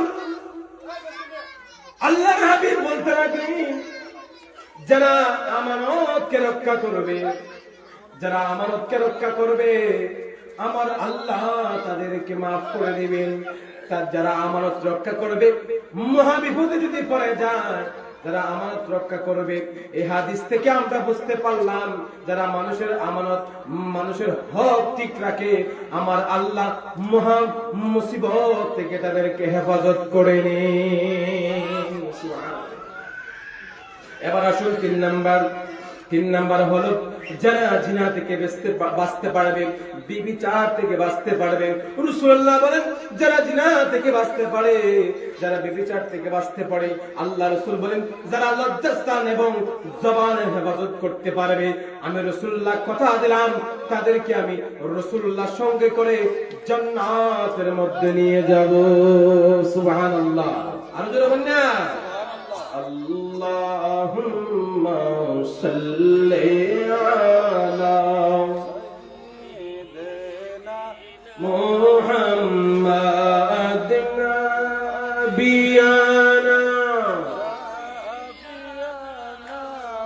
আল্লাহর হাবিব বলতে লাগলেন, যারা আমানতকে রক্ষা করবে, যারা আমানতকে রক্ষা করবে, আমার আল্লাহ তাদেরকে মাফ করে দিবেন। তার যারা আমানত রক্ষা করবে, মহাবিপদে যদি পড়ে যায়, যারা আমানত রক্ষা করবে। এই হাদিস থেকে আমরা বুঝতে পারলাম, যারা মানুষের আমানত, মানুষের হক ঠিক রাখে, আমার আল্লাহ মহা মুসিবত থেকে তাদেরকে হেফাজত করে নেন। এবার আসুন তিন নাম্বার হলো যারা জিনা থেকে বাঁচতে পারবে, ব্যভিচার থেকে বাঁচতে পারবে। রাসূলুল্লাহ বলেন, যারা জিনা থেকে বাঁচতে পারে, যারা ব্যভিচার থেকে বাঁচতে পারে, আল্লাহ রাসূল বলেন যারা লজ্জাস্থান এবং জবানের হেফাজত করতে পারবে, আমি রাসূলুল্লাহ কথা দিলাম তাদেরকে আমি রাসূলুল্লাহ সঙ্গে করে জান্নাতের মধ্যে নিয়ে যাব। সুবহানাল্লাহ। আর জোরে বলেন না আল্লাহুম্মা সাল্লি আলা মুহাম্মাদিন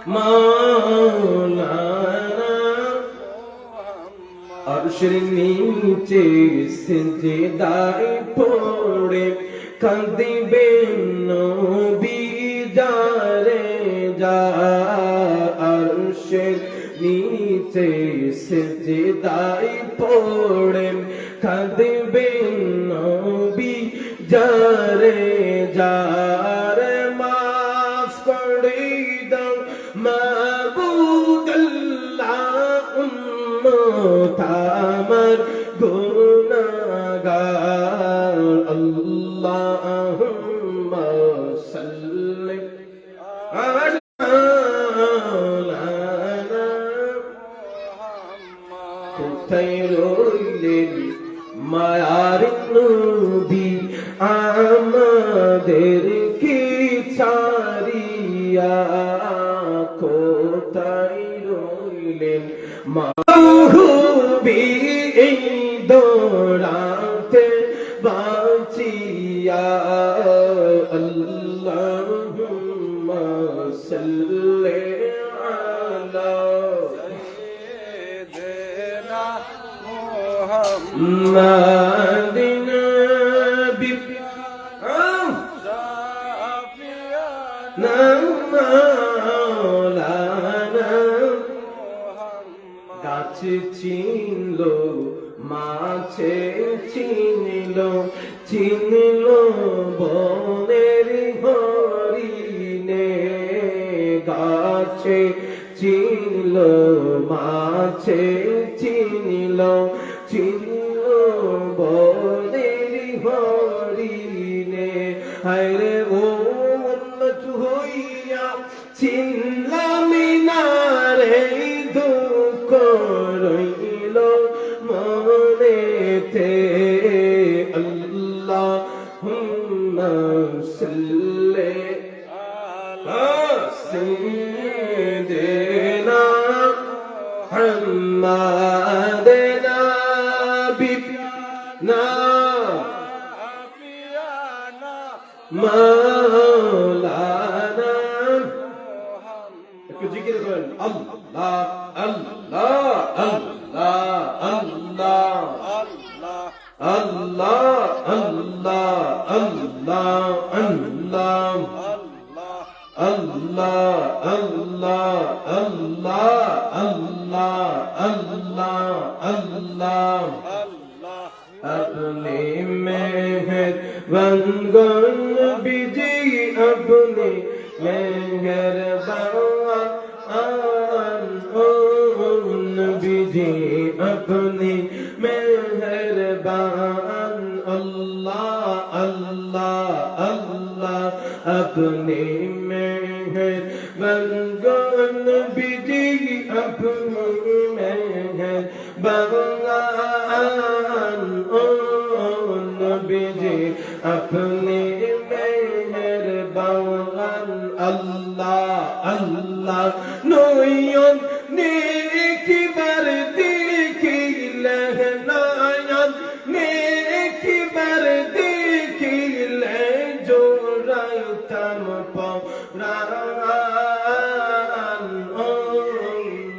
মাওলানা আরশের নিচে সিজদায় পড়ে কাঁদিবেন নবী যারে যা আরশের নিচে সিজদায় পড়ে কাঁদিবেন নবী যারে যারে মাফ করে দাও মাবুদ আল্লাহ উম্মত আমার গুনাহগার আল্লাহুম্মা সাল্লি কোথায় রইলেন মায়ার নবী আমাদেরকে ছাড়িয়া কোথায় রইলেন মাহবুবী এই দৌড়াতে বাঁচিয়া আল্লাহুম্মা সাল্লি আলা সাইয়্যিদিনা মুহাম্মাদিন গাছে চিনল মাছে চিনল চিনল বনের হরিণে গাছে চিনল মাছে চিনল চিনল বনের হরিণে হায়রে ও উম্মত হইয়া চিনলাম না রে দুঃখ রইল মনেতে আল্লাহুম্মা সাল্লি আলা সাইয়্যিদিনা মুহাম্মাদিনা বিনা মাওলানা একটু জিকির করেন আল্লাহ আল্লাহ আল্লাহ আল্লাহ আল্লাহ আল্লাহ আল্লাহ আল্লাহ আল্লাহ আল্লাহ আল্লাহ আল্লাহ আল্লাহ আল্লাহ अपने मेहरबान नबीजी अपने मेहरबान नबीजी अपने मेहरबान अल्लाह अल्लाह अल्लाह अपने मेहरबान नबीजी अपने मेहरबान नबीजी अपने मेहरबान अल्लाह अल्लाह नयन नेक बार देखिले नयन नेक बार देखिले जोराइतम परान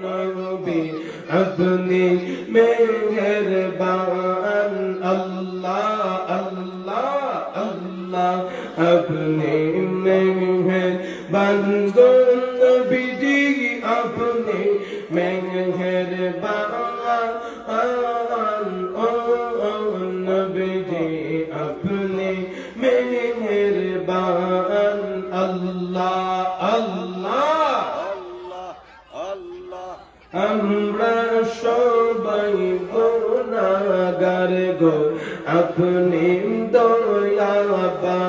नबी अपने मेहरबान अल्लाह अल्लाह अल्लाह अपने मेहरबान नबीजी अपने मेहरबान नबीजी अपने मेहरबान अल्लाह अल्लाह আমরা সবাই গুনাহগার গো আপনি দয়াবান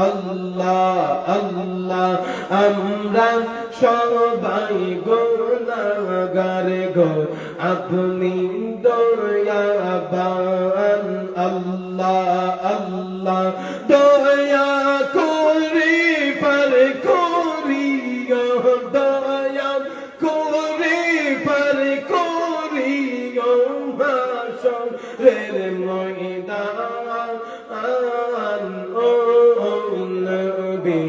আল্লাহ আল্লাহ আমরা সবাই গুনাহগার গো আপনি দয়াবান আল্লাহ আল্লাহ দয়া করে পার করিও দয়া করে পার করিও হাসরের ময়দান ও নবী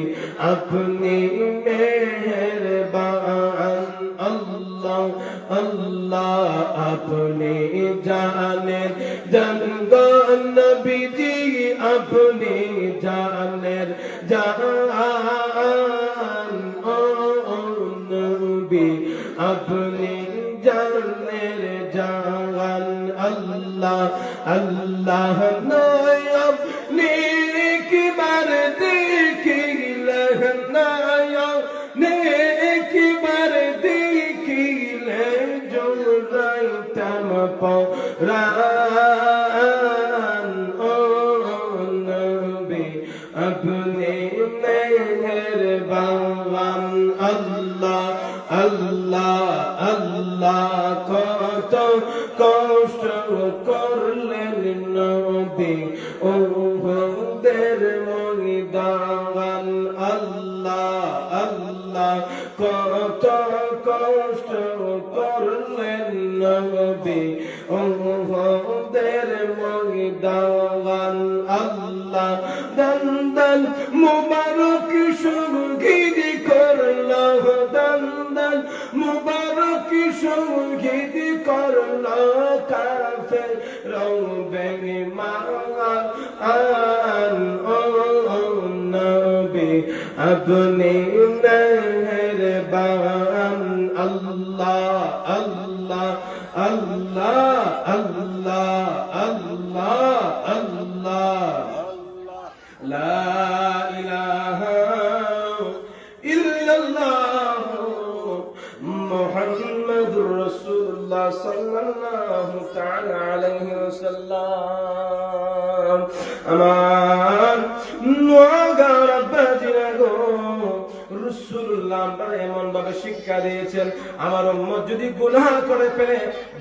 আপনি মেহেরবান আপনি জানেন জানগণ নবীজি আপনি জানেন জান ও নবী আপনি জানের জান আল্লাহ আল্লাহ নয় আপনি কিবার দেখিলেন নয় নেকিবার দেখিলে জোড়াইতাম পরাণ ও নবী আপনি মেহেরবান আল্লাহ আল্লাহ আল্লাহ কত কষ্ট করলেন নবী ওদের ময়দান আল্লাহ আল্লাহ কত কষ্ট করলেন নবী ওদের ময়দান আল্লাহ দান দান মুবারক শহীদ করলো দান দান মুবারক শহীদ করলো কাফের বেঈমান ও নবী আপনি মেহেরবান আল্লাহ আল্লাহ আল্লাহ আল্লাহ আল্লাহ আল্লাহ লা ইলাহা ইল্লাল্লাহ মুহাম্মাদুর রাসূলুল্লাহ সাল্লাল্লাহু তাআলা আলাইহি ওয়াসাল্লাম আমার নোয়াগাঁর আব্বাজিরা গো রাসূলুল্লাহ আমাদের এমন ভাবে শিক্ষা দিয়েছেন আমার উম্মত যদি গুনাহ করে ফেলে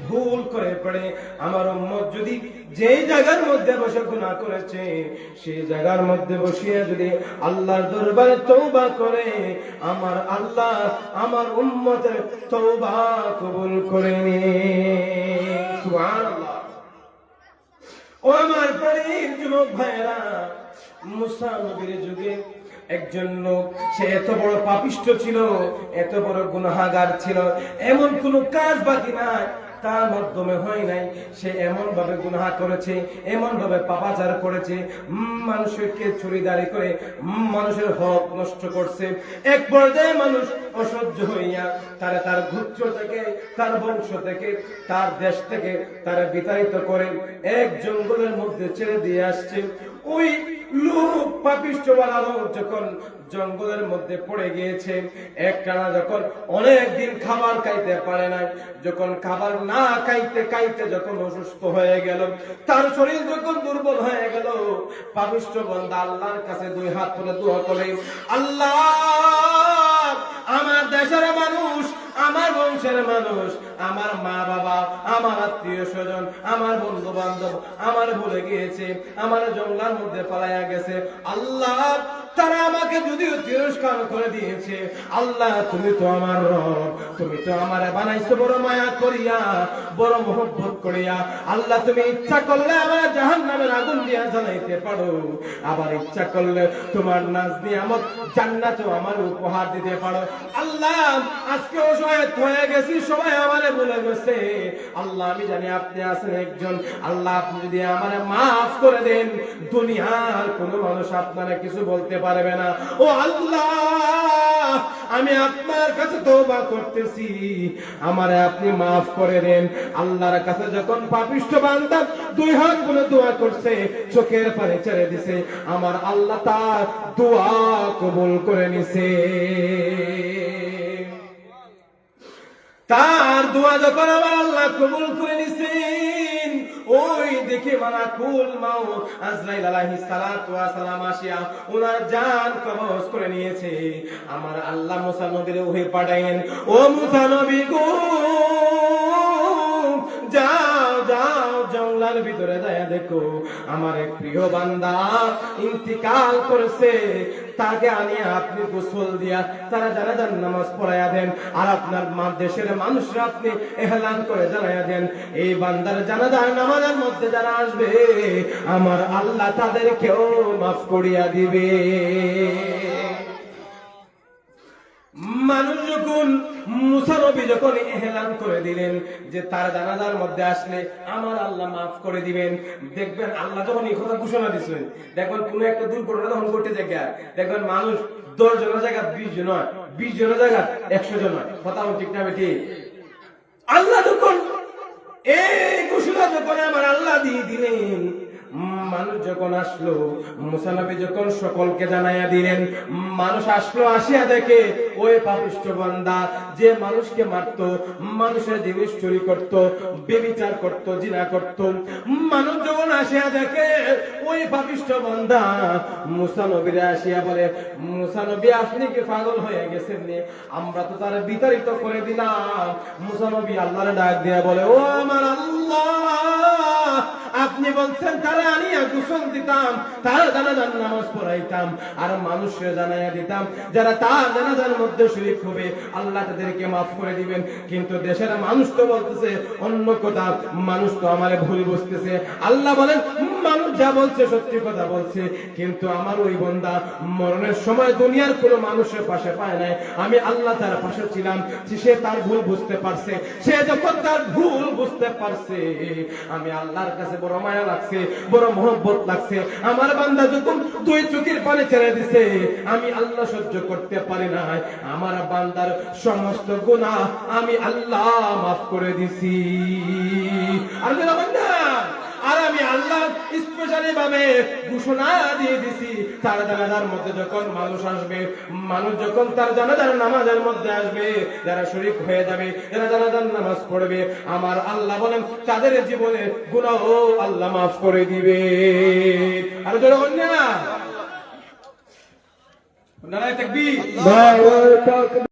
ভুল করে পড়ে আমার উম্মত যদি যেই জায়গার মধ্যে বসে গুনাহ করেছে সেই জায়গার মধ্যে বসিয়ে যদি আল্লাহর দরবারে তওবা করে আমার আল্লাহ আমার উম্মতের তওবা কবুল করে নেন সুবহানাল্লাহ ও আমার প্রিয় যুবক ভাইরা মুসা নবীর যুগে একজন লোক সে এত বড় পাপিষ্ঠ ছিল এত বড় গুনাহগার ছিল এমন কোন কাজ বাকি নাই তার মাধ্যমে হয় নাই সে এমন ভাবে গুনাহ করেছে এমন ভাবে পাপাচার করেছে মানুষকে চুরিদারি করে মানুষের হক নষ্ট করছে এক পর্যায়ে মানুষ অসহ্য হইয়া তার গোত্র থেকে তার বংশ থেকে তার দেশ থেকে তারা বিতাড়িত করে এক জঙ্গলের মধ্যে ছেড়ে দিয়ে আসছে ওই লোক পাপিষ্ঠওয়ালা লোক যখন জঙ্গলের মধ্যে পড়ে গিয়েছে একটানা যখন অনেক দিন খাবার খাইতে পারে না যখন খাবার না খাইতে খাইতে যখন অসুস্থ হয়ে গেল তার শরীর যখন দুর্বল হয়ে গেল পাপিষ্ঠ বান্দা আল্লাহর কাছে দুই হাত তুলে দোয়া করে আল্লাহ আমার দেশের মানুষ আমার বংশের মানুষ আমার মা বাবা আমার আত্মীয় স্বজন আমার বন্ধু বান্ধব আমার ভুলে গিয়েছে আমার জঙ্গলের মধ্যে পালাইয়া গেছে আল্লাহ তারা আমাকে যদিও তিরস্কার করে দিয়েছে আল্লাহ তুমি তো আমার রব তুমি তো আমারে বানাইছো বড় মায়া করিয়া বড় মহব্বত করিয়া আল্লাহ তুমি ইচ্ছা করলে আমার জাহান্নামের আগুন দিয়া জ্বালাইতে পারো আবার ইচ্ছা করলে তোমার নাজ নিয়ামত জান্নাতও আমার উপহার দিতে পারো আল্লাহ আজকে অসহায় হয়ে গেছি সবাই আমারে বলে গেছে আল্লাহ আমি জানি আপনি আছেন একজন আল্লাহ আপনি যদি আমারে মাফ করে দেন দুনিয়ার কোনো মানুষ আপনারে কিছু বলতে পারবে না ও আল্লাহ আমি আপনার কাছে তওবা করতেছি আমারে আপনি মাফ করে দেন আল্লাহর কাছে যখন পাপিষ্ঠ বান্দা দুই হাত তুলে দোয়া করছে চোখের পানি ছেড়ে দিছে আমার আল্লাহ তার দোয়া কবুল করে নিছে তার দোয়া যখন আমার আল্লাহ কবুল করে নিছেন ওই দেখে মালাকুল মাউত আজরাইল আলাইহিস সালাতু ওয়া সালাম আসিয়া ওনার জান কবজ করে নিয়েছে আমার আল্লাহ মুসা নবীর ওহি পাঠাইলেন ও মুসা নবী গো যাও যাও জঙ্গলের ভিতরে যায় দেখো আমার এক প্রিয় বান্দা ইন্তিকাল করেছে তাকে আনিয়ে আপনি গোসল দিয়া তারা জানাজার নামাজ পড়াইয়া দেন আর আপনার দেশের মানুষরা আপনি এহলান করে জানাইয়া দেন এই বান্দার জানাজার নামাজের মধ্যে যারা আসবে আমার আল্লাহ তাদেরকেও মাফ করিয়া দিবে মানুষ যখন মুসা নবী যখন এলান করে দিলেন যে তার জানাজার মধ্যে আসলে আমার আল্লাহ মাফ করে দিবেন, দেখবেন আল্লাহ যখন এই কথা ঘোষণা দিচ্ছেন, দেখবেন কোন একটা দুর্ঘটনা যখন ঘটে যায়, দেখবেন মানুষ 10 জনের জায়গা 20 জন হয়, 20 জনের জায়গা 100 জন হয়। কথা ঠিক না বেটি? আল্লাহ যখন এই ঘোষণা যখন আমার আল্লাহ দিয়ে দিলেন, মানুষ যখন আসলো, মুসা নবী যখন সকলকে জানাইয়া দিলেন, মানুষ আসলো, আসিয়া দেখে ওই পাপিষ্ঠ বান্দা যে মানুষকে মারতো, মানুষের জিনিস চুরি করত, ব্যভিচার করত, জিনা করত, মানুষ যখন আসিয়া দেখে ওই পাপিষ্ঠ বান্দা মুসা নবীরে আসিয়া বলে, মুসা নবী আপনি কি পাগল হয়ে গেছেন? আমরা তো তার বিতাড়িত করে দিলাম। মুসা নবী আল্লাহরে ডাক দিয়া বলে, ও আমার আল্লাহ, আপনি বলছেন তারা আনিয়া গোসল দিতাম, তার জানাজার নামাজ পড়াইতাম, আর মানুষকে জানাইয়া দিতাম যারা তার জানাজার মধ্যে শরীক হবে আল্লাহ তাদেরকে মাফ করে দিবেন। কিন্তু দেশের মানুষ তো বলতেছে অন্য কথা, মানুষ তো আমারে ভুল বুঝতেছে। আল্লাহ বলেন, মানুষ যা বলছে সত্যি কথা বলছে, কিন্তু আমার ওই বান্দা মরণের সময় দুনিয়ার কোনো মানুষের পাশে পায় নাই, আমি আল্লাহ তার পাশে ছিলাম। সে তার ভুল বুঝতে পারছে, সে যখন তার ভুল বুঝতে পারছে, আমি আল্লাহর কাছে বড় মায়া লাগছে, বড় মহব্বত লাগছে। আমার বান্দা যখন 2 চোখের পানি ছেড়ে দিছে, আমি আল্লাহ সহ্য করতে পারি না, আমার বান্দার সমস্ত গুনাহ আমি আল্লাহ মাফ করে দিছি। আর আর আমি আল্লাহ স্পেশালি ভাবে ঘোষণা দিয়ে দিছি, তার জানাজার মধ্যে যখন মানুষ আসবে, মানুষ যখন তার জানাজার নামাজের মধ্যে আসবে, যারা শরীক হয়ে যাবে, যারা জানাজার নামাজ পড়বে, আমার আল্লাহ বলেন তাদের জীবনে গুনাহ আল্লাহ মাফ করে দিবে। আর যারা অন্যায়, নারায়ে তাকবীর।